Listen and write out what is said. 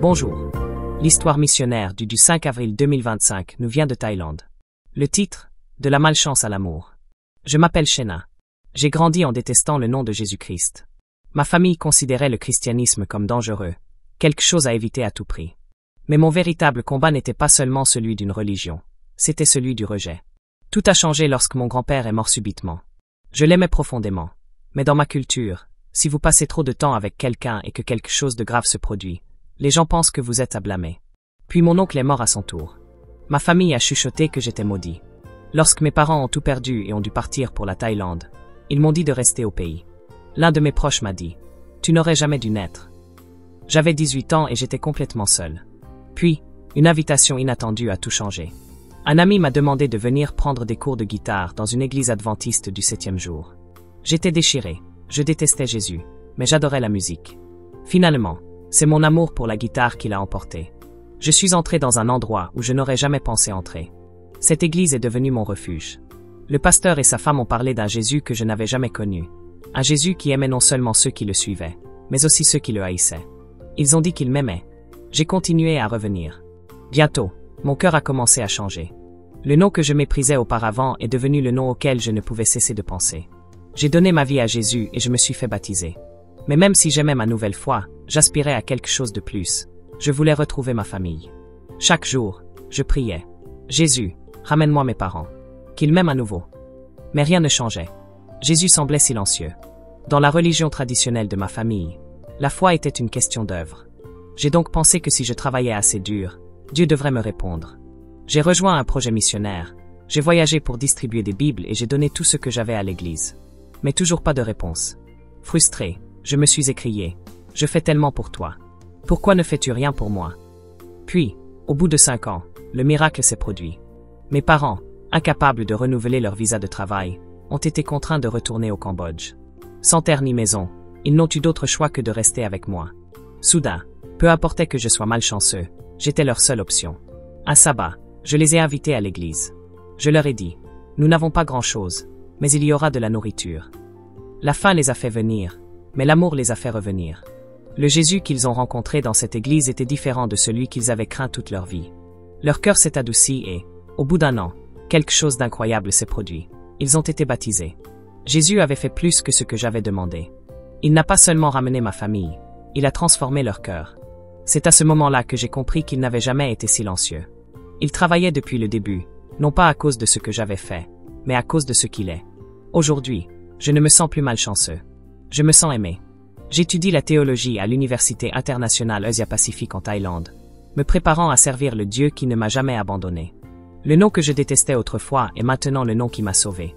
Bonjour. L'histoire missionnaire du 5 avril 2025 nous vient de Thaïlande. Le titre, de la malchance à l'amour. Je m'appelle Shena. J'ai grandi en détestant le nom de Jésus-Christ. Ma famille considérait le christianisme comme dangereux, quelque chose à éviter à tout prix. Mais mon véritable combat n'était pas seulement celui d'une religion, c'était celui du rejet. Tout a changé lorsque mon grand-père est mort subitement. Je l'aimais profondément. Mais dans ma culture, si vous passez trop de temps avec quelqu'un et que quelque chose de grave se produit, les gens pensent que vous êtes à blâmer. Puis mon oncle est mort à son tour. Ma famille a chuchoté que j'étais maudit. Lorsque mes parents ont tout perdu et ont dû partir pour la Thaïlande, ils m'ont dit de rester au pays. L'un de mes proches m'a dit « Tu n'aurais jamais dû naître ». J'avais 18 ans et j'étais complètement seul. Puis, une invitation inattendue a tout changé. Un ami m'a demandé de venir prendre des cours de guitare dans une église adventiste du 7e jour. J'étais déchiré, je détestais Jésus, mais j'adorais la musique. Finalement, c'est mon amour pour la guitare qui l'a emporté. Je suis entré dans un endroit où je n'aurais jamais pensé entrer. Cette église est devenue mon refuge. Le pasteur et sa femme ont parlé d'un Jésus que je n'avais jamais connu. Un Jésus qui aimait non seulement ceux qui le suivaient, mais aussi ceux qui le haïssaient. Ils ont dit qu'ils m'aimaient. J'ai continué à revenir. Bientôt, mon cœur a commencé à changer. Le nom que je méprisais auparavant est devenu le nom auquel je ne pouvais cesser de penser. J'ai donné ma vie à Jésus et je me suis fait baptiser. Mais même si j'aimais ma nouvelle foi, j'aspirais à quelque chose de plus. Je voulais retrouver ma famille. Chaque jour, je priais. Jésus, ramène-moi mes parents. Qu'ils m'aiment à nouveau. Mais rien ne changeait. Jésus semblait silencieux. Dans la religion traditionnelle de ma famille, la foi était une question d'œuvre. J'ai donc pensé que si je travaillais assez dur, Dieu devrait me répondre. J'ai rejoint un projet missionnaire. J'ai voyagé pour distribuer des Bibles et j'ai donné tout ce que j'avais à l'église. Mais toujours pas de réponse. Frustré, je me suis écrié. Je fais tellement pour toi. Pourquoi ne fais-tu rien pour moi? Puis, au bout de 5 ans, le miracle s'est produit. Mes parents, incapables de renouveler leur visa de travail, ont été contraints de retourner au Cambodge. Sans terre ni maison, ils n'ont eu d'autre choix que de rester avec moi. Soudain, peu importait que je sois malchanceux, j'étais leur seule option. Un sabbat, je les ai invités à l'église. Je leur ai dit, nous n'avons pas grand-chose, mais il y aura de la nourriture. La faim les a fait venir, mais l'amour les a fait revenir. Le Jésus qu'ils ont rencontré dans cette église était différent de celui qu'ils avaient craint toute leur vie. Leur cœur s'est adouci et, au bout d'un an, quelque chose d'incroyable s'est produit. Ils ont été baptisés. Jésus avait fait plus que ce que j'avais demandé. Il n'a pas seulement ramené ma famille, il a transformé leur cœur. C'est à ce moment-là que j'ai compris qu'il n'avait jamais été silencieux. Il travaillait depuis le début, non pas à cause de ce que j'avais fait, mais à cause de ce qu'il est. Aujourd'hui, je ne me sens plus malchanceux. Je me sens aimé. J'étudie la théologie à l'Université internationale Asia-Pacifique en Thaïlande, me préparant à servir le Dieu qui ne m'a jamais abandonné. Le nom que je détestais autrefois est maintenant le nom qui m'a sauvé.